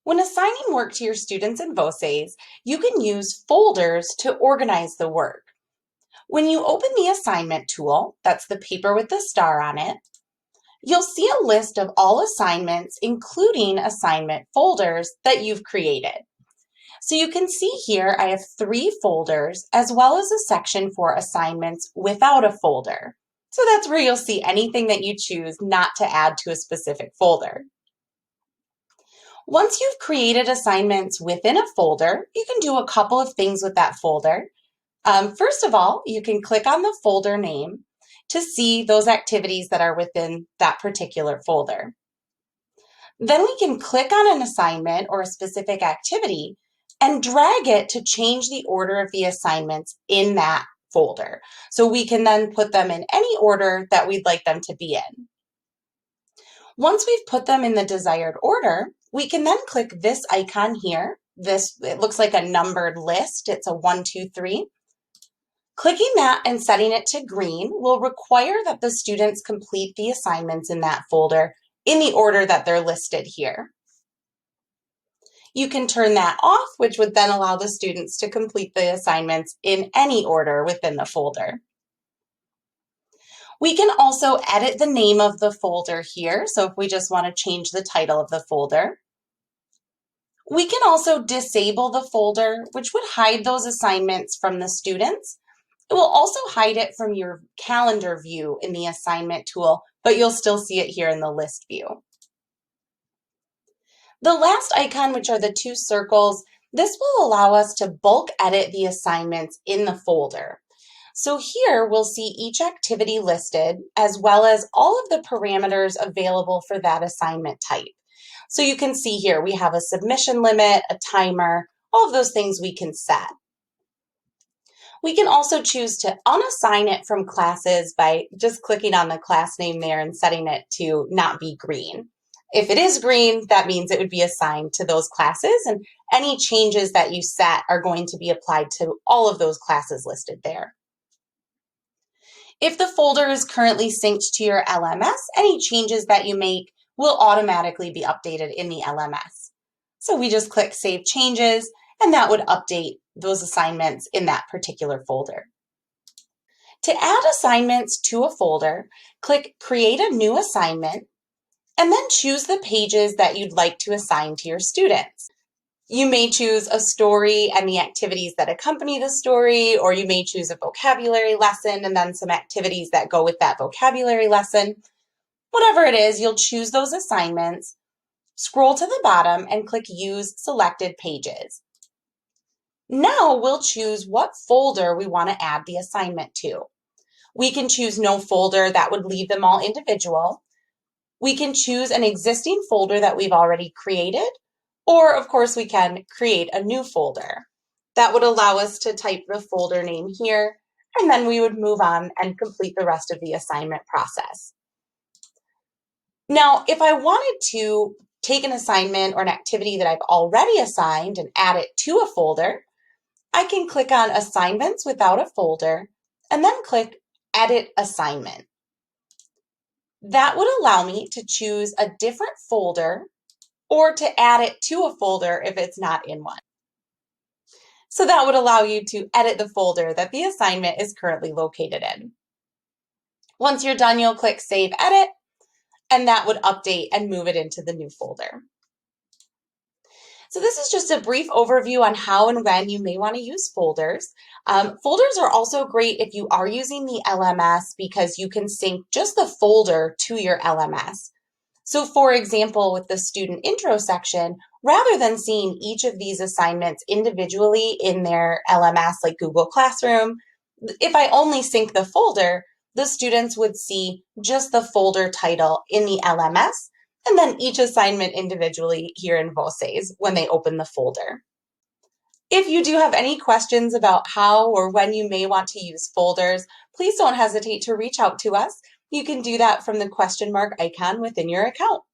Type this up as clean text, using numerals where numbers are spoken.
When assigning work to your students in VOCEs, you can use folders to organize the work. When you open the assignment tool, that's the paper with the star on it, you'll see a list of all assignments, including assignment folders that you've created. So you can see here I have 3 folders as well as a section for assignments without a folder. So that's where you'll see anything that you choose not to add to a specific folder. Once you've created assignments within a folder, you can do a couple of things with that folder. First of all, you can click on the folder name to see those activities that are within that particular folder. Then we can click on an assignment or a specific activity and drag it to change the order of the assignments in that folder. So we can then put them in any order that we'd like them to be in. Once we've put them in the desired order, we can then click this icon here. It looks like a numbered list. It's a 1, 2, 3. Clicking that and setting it to green will require that the students complete the assignments in that folder in the order that they're listed here. You can turn that off, which would then allow the students to complete the assignments in any order within the folder. We can also edit the name of the folder here, so if we just want to change the title of the folder. We can also disable the folder, which would hide those assignments from the students. It will also hide it from your calendar view in the assignment tool, but you'll still see it here in the list view. The last icon, which are the 2 circles, this will allow us to bulk edit the assignments in the folder. So here we'll see each activity listed as well as all of the parameters available for that assignment type. So you can see here we have a submission limit, a timer, all of those things we can set. We can also choose to unassign it from classes by just clicking on the class name there and setting it to not be green. If it is green, that means it would be assigned to those classes, and any changes that you set are going to be applied to all of those classes listed there. If the folder is currently synced to your LMS, any changes that you make will automatically be updated in the LMS. So we just click Save Changes, and that would update those assignments in that particular folder. To add assignments to a folder, click Create a New Assignment, and then choose the pages that you'd like to assign to your students. You may choose a story and the activities that accompany the story, or you may choose a vocabulary lesson and then some activities that go with that vocabulary lesson. Whatever it is, you'll choose those assignments, scroll to the bottom and click Use Selected Pages. Now we'll choose what folder we want to add the assignment to. We can choose no folder, that would leave them all individual. We can choose an existing folder that we've already created, or of course we can create a new folder. That would allow us to type the folder name here, and then we would move on and complete the rest of the assignment process. Now, if I wanted to take an assignment or an activity that I've already assigned and add it to a folder, I can click on Assignments without a folder, and then click Edit Assignment. That would allow me to choose a different folder or to add it to a folder if it's not in one. So that would allow you to edit the folder that the assignment is currently located in. Once you're done, you'll click Save Edit, and that would update and move it into the new folder. So this is just a brief overview on how and when you may want to use folders. Folders are also great if you are using the LMS because you can sync just the folder to your LMS. So for example, with the student intro section, rather than seeing each of these assignments individually in their LMS like Google Classroom, if I only sync the folder, the students would see just the folder title in the LMS, and then each assignment individually here in VOCEs when they open the folder. If you do have any questions about how or when you may want to use folders, please don't hesitate to reach out to us. You can do that from the question mark icon within your account.